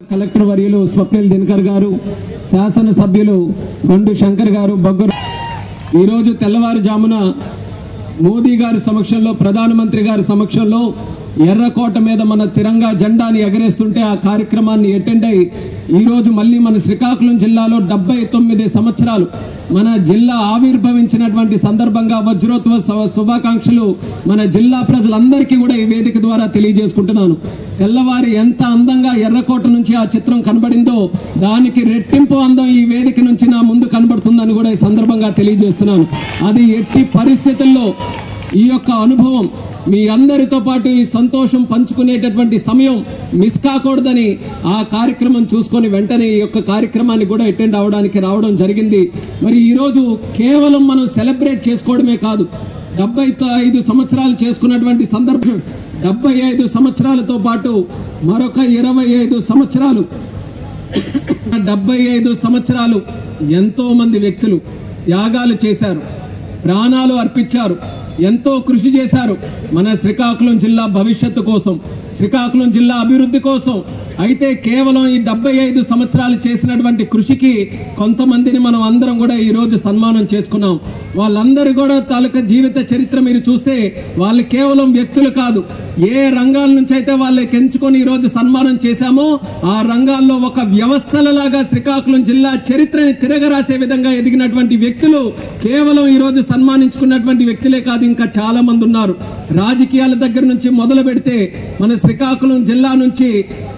Collector వర్యులు స్వప్నిల్ దినకర్ గారు, శాసన సభ్యులు గొండు శంకర్ గారు బొగ్గరు ఈ రోజు తెల్లవారుజామున మోదీ గారి సమక్షంలో, ప్రధానమంత్రి గారి సమక్షంలో ఎర్రకోట మీద మన తిరంగా జెండాని ఎగరేస్తుంటే ఆ కార్యక్రమాన్ని అటెండ్ అయ్యి ఈ రోజు మళ్ళీ మన శ్రీకాకుళం జిల్లాలో 79 సంవత్సరాలు మన జిల్లా ఆవిర్భవించినటువంటి సందర్భంగా వజ్రోత్సవ శుభాకాంక్షలు మన జిల్లా ప్రజలందరికీ కూడా ఈ వేదిక ద్వారా తెలియజేసుకుంటున్నాను. తెల్లవారి ఎంత అందంగా ఎర్రకోట నుంచి ఆ చిత్రం కనబడిందో దానికి రెట్టింపు అందం ఈ వేదిక నుంచి నా ముందు కనబడుతుందని కూడా ఈ సందర్భంగా తెలియజేస్తున్నాను. అది ఎట్టి పరిస్థితుల్లో ఈ యొక్క అనుభవం మీ అందరితో పాటు ఈ సంతోషం పంచుకునేటటువంటి సమయం మిస్ కాకూడదని ఆ కార్యక్రమం చూసుకొని వెంటనే ఈ యొక్క కార్యక్రమాన్ని కూడా అటెండ్ అవడానికి రావడం జరిగింది. మరి ఈరోజు కేవలం మనం సెలబ్రేట్ చేసుకోవడమే కాదు, 75 సంవత్సరాలు చేసుకున్నటువంటి సందర్భం, 75 సంవత్సరాలతో పాటు మరొక 25 సంవత్సరాలు 75 సంవత్సరాలు ఎంతో మంది వ్యక్తులు త్యాగాలు చేశారు, ప్రాణాలు అర్పించారు, ఎంతో కృషి చేశారు మన శ్రీకాకుళం జిల్లా భవిష్యత్తు కోసం, శ్రీకాకుళం జిల్లా అభివృద్ధి కోసం. అయితే కేవలం ఈ 75 సంవత్సరాలు చేసినటువంటి కృషికి కొంతమందిని మనం అందరం కూడా ఈ రోజు సన్మానం చేసుకున్నాం. వాళ్ళందరూ కూడా తాలూకా జీవిత చరిత్ర మీరు చూస్తే వాళ్ళు కేవలం వ్యక్తులు కాదు, ఏ రంగాల నుంచి అయితే వాళ్ళకి ఎంచుకొని ఈ రోజు సన్మానం చేశామో ఆ రంగాల్లో ఒక వ్యవస్థలలాగా శ్రీకాకుళం జిల్లా చరిత్రని తిరగరాసే విధంగా ఎదిగినటువంటి వ్యక్తులు కేవలం ఈ రోజు సన్మానించుకున్నటువంటి వ్యక్తులే కాదు, ఇంకా చాలా మంది ఉన్నారు. రాజకీయాల దగ్గర నుంచి మొదలు పెడితే మన శ్రీకాకుళం జిల్లా నుంచి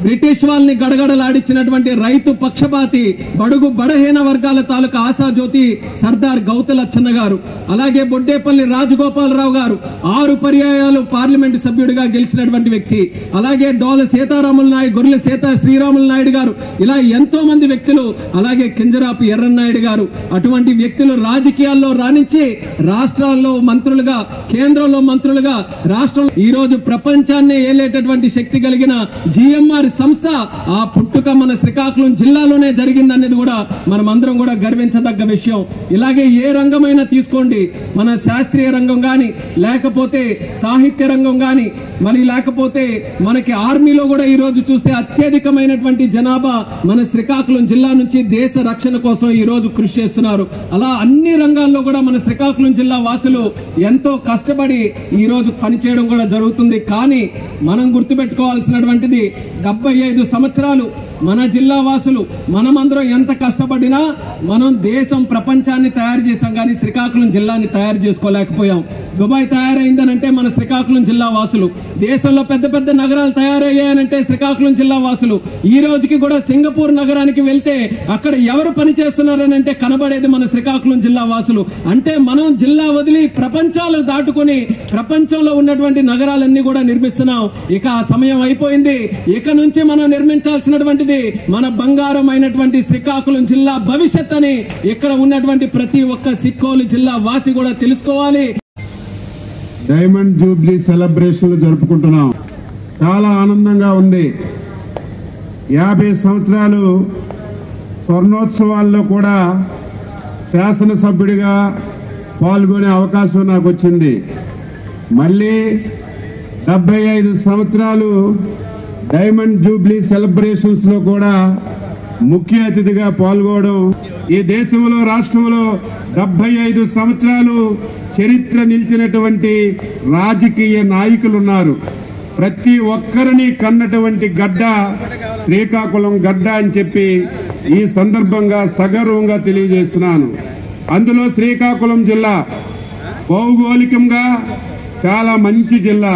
బ్రిటిష్ వాళ్ళని గడగడలాడించినటువంటి రైతు పక్షపాతి బడుగు బడహీన వర్గాల తాలూకా ఆశాజ్యోతి సర్దార్ గౌతలచ్చన్న గారు, అలాగే బొడ్డేపల్లి రాజగోపాలరావు గారు 6 పర్యాయాలు పార్లమెంటు సభ్యుడిగా గెలిచినటువంటి వ్యక్తి, అలాగే డోల సీతారాముల నాయుడు, గొర్రెల శ్రీరాముల నాయుడు గారు, ఇలా ఎంతో మంది వ్యక్తులు, అలాగే కింజరాపు ఎర్రన్నాయుడు గారు, అటువంటి వ్యక్తులు రాజకీయాల్లో రాణించి రాష్ట్రాల్లో మంత్రులుగా, కేంద్రంలో మంత్రులుగా, రాష్ట్రంలో ఈ రోజు ప్రపంచాన్ని ఏలేటటువంటి శక్తి కలిగిన జిఎంఆర్ సంస్థ ఆ పుట్టుక మన శ్రీకాకుళం జిల్లాలోనే జరిగిందనేది కూడా మనం అందరం కూడా గర్వించదగ్గ విషయం. ఇలాగే ఏ రంగమైనా తీసుకోండి, మన శాస్త్రీయ రంగం గాని, లేకపోతే సాహిత్య రంగం గాని, మరి లేకపోతే మనకి ఆర్మీలో కూడా ఈ రోజు చూస్తే అత్యధికమైనటువంటి జనాభా మన శ్రీకాకుళం జిల్లా నుంచి దేశ రక్షణ కోసం ఈ రోజు కృషి చేస్తున్నారు. అలా అన్ని రంగాల్లో కూడా మన శ్రీకాకుళం జిల్లా వాసులు ఎంతో కష్టపడి ఈ రోజు పనిచేయడం కూడా జరుగుతుంది. కానీ మనం గుర్తుపెట్టుకోవాల్సినటువంటిది 75 సంవత్సరాలు మన జిల్లా వాసులు మనమందరం ఎంత కష్టపడినా మనం దేశం ప్రపంచాన్ని తయారు చేశాం, కానీ శ్రీకాకుళం జిల్లాని తయారు చేసుకోలేకపోయాం. దుబాయ్ తయారైందనంటే మన శ్రీకాకుళం జిల్లా వాసులు, దేశంలో పెద్ద పెద్ద నగరాలు తయారయ్యాయనంటే శ్రీకాకుళం జిల్లా వాసులు. ఈ రోజుకి కూడా సింగపూర్ నగరానికి వెళ్తే అక్కడ ఎవరు పని చేస్తున్నారనంటే కనబడేది మన శ్రీకాకుళం జిల్లా వాసులు. అంటే మనం జిల్లా వదిలి ప్రపంచాలు దాటుకొని ప్రపంచంలో ఉన్నటువంటి నగరాలన్నీ కూడా నిర్మిస్తున్నాం. ఇక ఆ సమయం అయిపోయింది. ఇక నుంచి మనం నిర్మించాల్సినటువంటిది మన బంగారం అయినటువంటి శ్రీకాకుళం జిల్లా భవిష్యత్ అని ఇక్కడ ఉన్నటువంటి ప్రతి ఒక్క సిక్కోలు జిల్లా వాసి కూడా తెలుసుకోవాలి. డైమండ్ జూబ్లీ సెలబ్రేషన్లు జరుపుకుంటున్నాం, చాలా ఆనందంగా ఉంది. 50 సంవత్సరాలు స్వర్ణోత్సవాల్లో కూడా శాసనసభ్యుడిగా పాల్గొనే అవకాశం నాకు వచ్చింది. మళ్ళీ 75 సంవత్సరాలు డైమండ్ జూబ్లీ సెలబ్రేషన్స్ లో కూడా ముఖ్య అతిథిగా పాల్గొనడం. ఈ దేశంలో, రాష్ట్రంలో 75 సంవత్సరాలు చరిత్ర నిలిచినటువంటి రాజకీయ నాయకులు ఉన్నారు. ప్రతి ఒక్కరిని కన్నటువంటి గడ్డ శ్రీకాకుళం గడ్డ అని చెప్పి ఈ సందర్భంగా సగర్వంగా తెలియజేస్తున్నాను. అందులో శ్రీకాకుళం జిల్లా భౌగోళికంగా చాలా మంచి జిల్లా,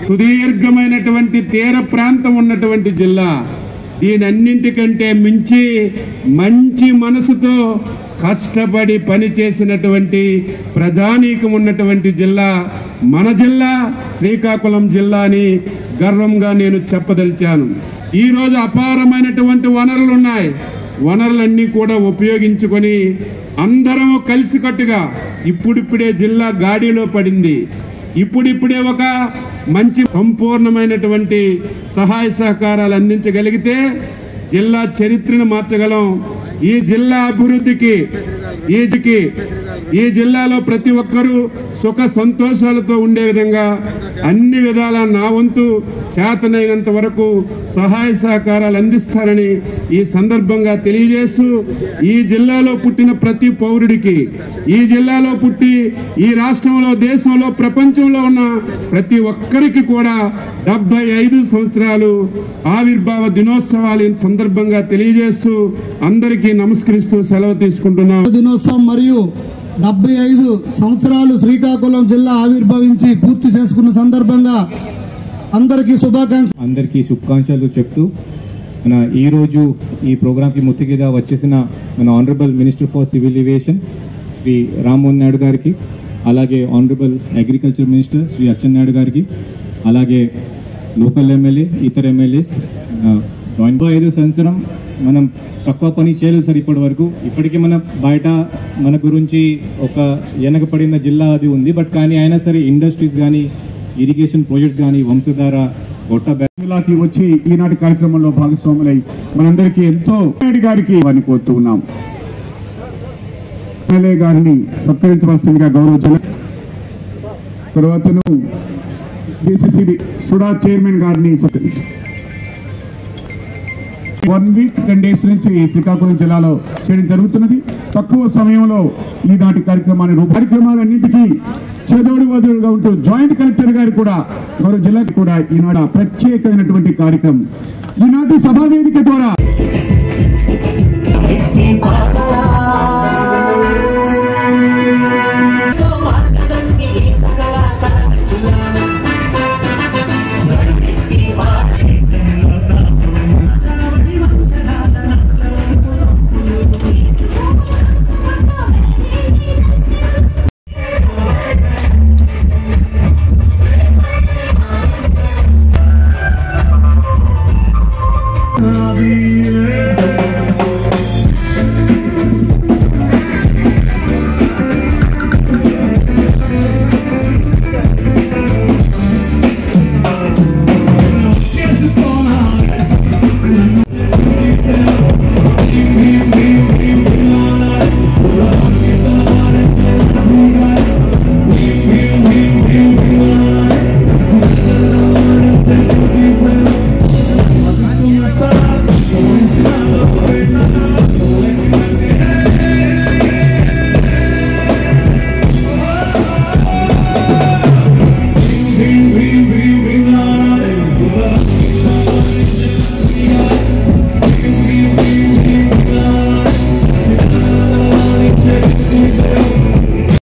సుదీర్ఘమైనటువంటి తీర ప్రాంతం ఉన్నటువంటి జిల్లా. దీనన్నింటికంటే మించి మంచి మనసుతో కష్టపడి పనిచేసినటువంటి ప్రజానీకం ఉన్నటువంటి జిల్లా మన జిల్లా శ్రీకాకుళం జిల్లా అని గర్వంగా నేను చెప్పదలిచాను. ఈరోజు అపారమైనటువంటి వనరులు ఉన్నాయి. వనరులన్నీ కూడా ఉపయోగించుకొని అందరం కలిసికట్టుగా ఇప్పుడిప్పుడే జిల్లా గాడిలో పడింది. ఇప్పుడిప్పుడే ఒక మంచి సంపూర్ణమైనటువంటి సహాయ సహకారాలు అందించగలిగితే జిల్లా చరిత్రను మార్చగలం. ఈ జిల్లా అభివృద్ధికి ఈ జిల్లాలో ప్రతి ఒక్కరూ సుఖ సంతోషాలతో ఉండే విధంగా అన్ని విధాల నా వంతు చేతనైనంత వరకు సహాయ సహకారాలు అందిస్తారని ఈ సందర్భంగా తెలియజేస్తూ, ఈ జిల్లాలో పుట్టిన ప్రతి పౌరుడికి, ఈ జిల్లాలో పుట్టి ఈ రాష్ట్రంలో, దేశంలో, ప్రపంచంలో ఉన్న ప్రతి ఒక్కరికి కూడా 75 సంవత్సరాలు ఆవిర్భావ దినోత్సవాలు సందర్భంగా తెలియజేస్తూ అందరికీ నమస్కరిస్తూ సెలవు తీసుకుంటున్నాం. దినోత్సవం మరియు 75 సంవత్సరాలు శ్రీకాకుళం జిల్లా ఆవిర్భవించి పూర్తి చేసుకున్న సందర్భంగా అందరికీ శుభాకాంక్షలు చెప్తూ ఈ రోజు ఈ ప్రోగ్రామ్ కి ముఖ్యంగా వచ్చేసిన మన honourable minister for civil aviation Shri Rammohan Naidu గారికి, అలాగే honourable agriculture minister Shri Atchannaidu గారికి, అలాగే లోకల్ ఎమ్మెల్యే, ఇతర ఎమ్మెల్యేస్ 5 సంవత్సరం మనం తక్కువ పని చేయలేదు సార్ ఇప్పటి వరకు. ఇప్పటికీ మన బయట మన గురించి ఒక వెనకబడిన జిల్లా అది ఉంది, బట్ కానీ అయినా సరే ఇండస్ట్రీస్ కానీ, ఇరిగేషన్ ప్రాజెక్ట్స్ కానీ, వంశధార జిల్లాకి వచ్చి ఈనాటి కార్యక్రమంలో భాగస్వాములై మనందరికీ ఎంతో గారికి వారిని కోరుతూ ఉన్నాం. ఎమ్మెల్యే గారిని సత్కరించవలసిందిగా గౌరవ తర్వాతను డిసిసిబి సుడా చైర్మన్ గారిని 1 వీక్ 10 days నుంచి శ్రీకాకుళం జిల్లాలో చేయడం జరుగుతున్నది. తక్కువ సమయంలో ఈనాటి కార్యక్రమాలన్నింటికీ చేదోడు వదులుగా ఉంటూ జాయింట్ కలెక్టర్ గారు కూడా గౌరవ జిల్లాకి కూడా ఈనాడు ప్రత్యేకమైనటువంటి కార్యక్రమం ఈనాటి సభా వేదిక ద్వారా I'll be